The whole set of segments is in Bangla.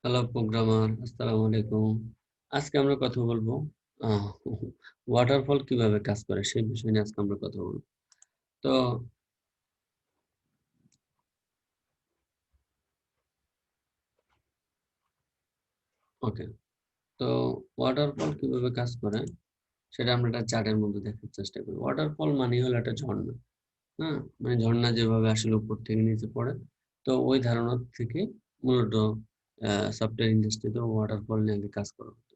হ্যালো প্রোগ্রামার, আসসালামু আলাইকুম। আজকে আমরা কথা বলবো আহ ওয়াটারফল কিভাবে কাজ করে সেই বিষয় নিয়ে আজকে আমরা কথা বলবো। তো ওকে, তো ওয়াটারফল কিভাবে কাজ করে সেটা আমরা একটা চার্টের মধ্যে দেখার চেষ্টা করি। ওয়াটারফল মানে হলো একটা ঝর্ণা। হ্যাঁ, মানে ঝর্ণা যেভাবে আসলে উপর থেকে নিচে পড়ে, তো ওই ধারণা থেকে মূলত সফটওয়্যার ইন্ডাস্ট্রিতে ওয়াটারফল নিয়ে আগে কাজ করা হতো।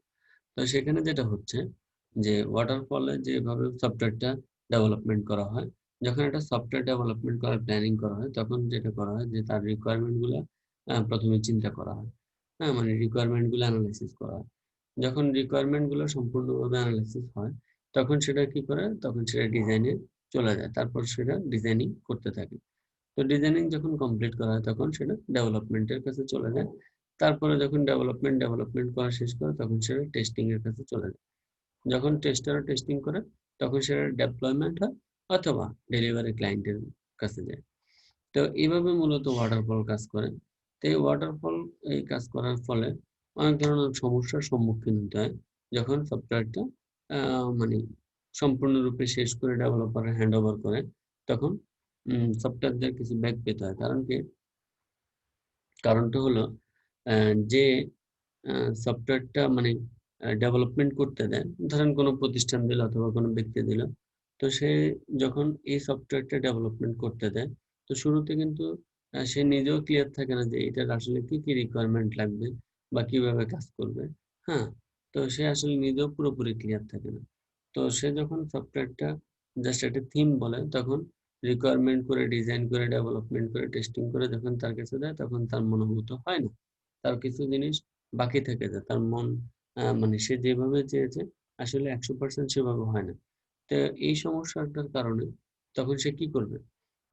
তো সেখানে যেটা হচ্ছে যে ওয়াটারফলে যেভাবে সফটওয়্যারটা ডেভেলপমেন্ট করা হয়, যখন একটা সফটওয়্যার ডেভেলপমেন্ট করার প্ল্যানিং করা হয় তখন যেটা করা হয় যে তার রিকোয়ারমেন্ট গুলা প্রথমে চিন্তা করা হয়। হ্যাঁ, মানে রিকোয়ারমেন্ট গুলো অ্যানালাইসিস করা হয়। যখন রিকোয়ারমেন্ট গুলো সম্পূর্ণভাবে অ্যানালাইসিস হয় তখন সেটা কি করে, তখন সেটা ডিজাইনে চলে যায়, তারপর সেটা ডিজাইনিং করতে থাকে। তো ডিজাইনিং যখন কমপ্লিট করা হয় তখন সেটা ডেভেলপমেন্টের কাছে চলে যায়। তারপরে যখন ডেভেলপমেন্ট করা শেষ করে তখন সেটা টেস্টিং এর কাছে চলে যায়। যখন টেস্টাররা টেস্টিং করে তখন সেটা ডেপ্লয়মেন্ট হয় অথবা ডেলিভারি ক্লায়েন্টের কাছে যায়। তো এইভাবে মূলত ওয়াটারফল কাজ করে। তো এই ওয়াটারফল এই কাজ করার ফলে অনেক ধরনের সমস্যার সম্মুখীন হতে হয় যখন সফটওয়্যারটা মানে সম্পূর্ণরূপে শেষ করে ডেভেলপার হ্যান্ড ওভার করে, তখন সফটওয়্যারদের কিছু ব্যাক পেতে হয়। কারণ কি? কারণটা হলো যে সফটওয়্যারটা মানে ডেভেলপমেন্ট করতে দেয়, ধরেন কোনো প্রতিষ্ঠান দিল অথবা কোনো ব্যক্তি দিল। তো সে যখন এই সফটওয়্যারটা ডেভেলপমেন্ট করতে দেয়, তো শুরুতে কিন্তু সে নিজেও ক্লিয়ার থাকে না যে এটার আসলে কি, কি রিকোয়ারমেন্ট লাগবে বা কিভাবে কাজ করবে। হ্যাঁ? তো সে আসলে নিজেও পুরোপুরি ক্লিয়ার থাকে না। তো সে যখন সফটওয়্যারটা জাস্ট একটা থিম বলে, তখন রিকোয়ারমেন্ট করে, ডিজাইন করে, ডেভেলপমেন্ট করে, টেস্টিং করে যখন তার কাছে দেয় তখন তার মনোভূত হয় না। তার কিছু জিনিস বাকি থেকে যায়। তার মন মানে সে যেভাবে চেয়েছে আসলে 100% সেভাবে হয় না। তো এই সমস্যাটার কারণে তখন সে কি করবে?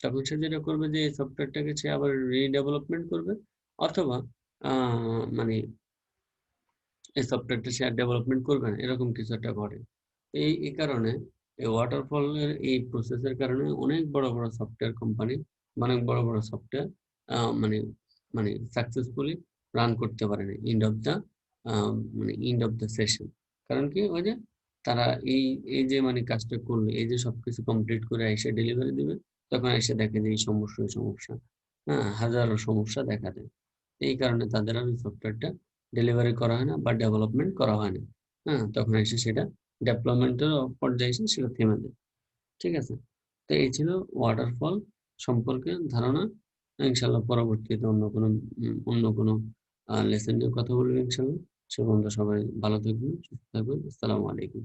তখন সে যেটা করবে যে এই সফটওয়্যারটাকে সে আবার রিডেভেলপমেন্ট করবে অথবা আ মানে এই সফটওয়্যারটা সে আর ডেভেলপমেন্ট করবে না। এরকম কিছু একটা ঘটে। এই কারণে এই ওয়াটারফল এর এই প্রসেস এর কারণে অনেক বড়, বড় সফটওয়্যার কোম্পানি, অনেক বড়, বড় সফটওয়্যার আ মানে মানে সাকসেসফুলি রান করতে পারে না। আ এন্ড অফ দ্যা সেশন। কারণ কি? ওই যে তারা এই যে মানে কাজটা করলো, এই যে সবকিছু কমপ্লিট করে আইসা ডেলিভারি দিবে, তখন এসে দেখে যে এই সমস্যা, ওই সমস্যা। হ্যাঁ? হাজারো সমস্যা দেখা দেয়। এই কারণে তাদের আর ওই সফটওয়্যারটা ডেলিভারি করা হয় না বা ডেভেলপমেন্ট করা হয় না। হ্যাঁ? তখন এসে সেটা ডেভেলপমেন্টের পর্যায়ে এসে সেটা থেমে যায়। ঠিক আছে? তো এই ছিল ওয়াটারফল সম্পর্কে ধারণা। ইনশাআল্লাহ পরবর্তীতে অন্য কোনো লেসন নিয়ে কথা বলবো ইনশাআল্লাহ। সে পর্যন্ত সবাই ভালো থাকবেন, সুস্থ থাকবেন। আসসালামু আলাইকুম।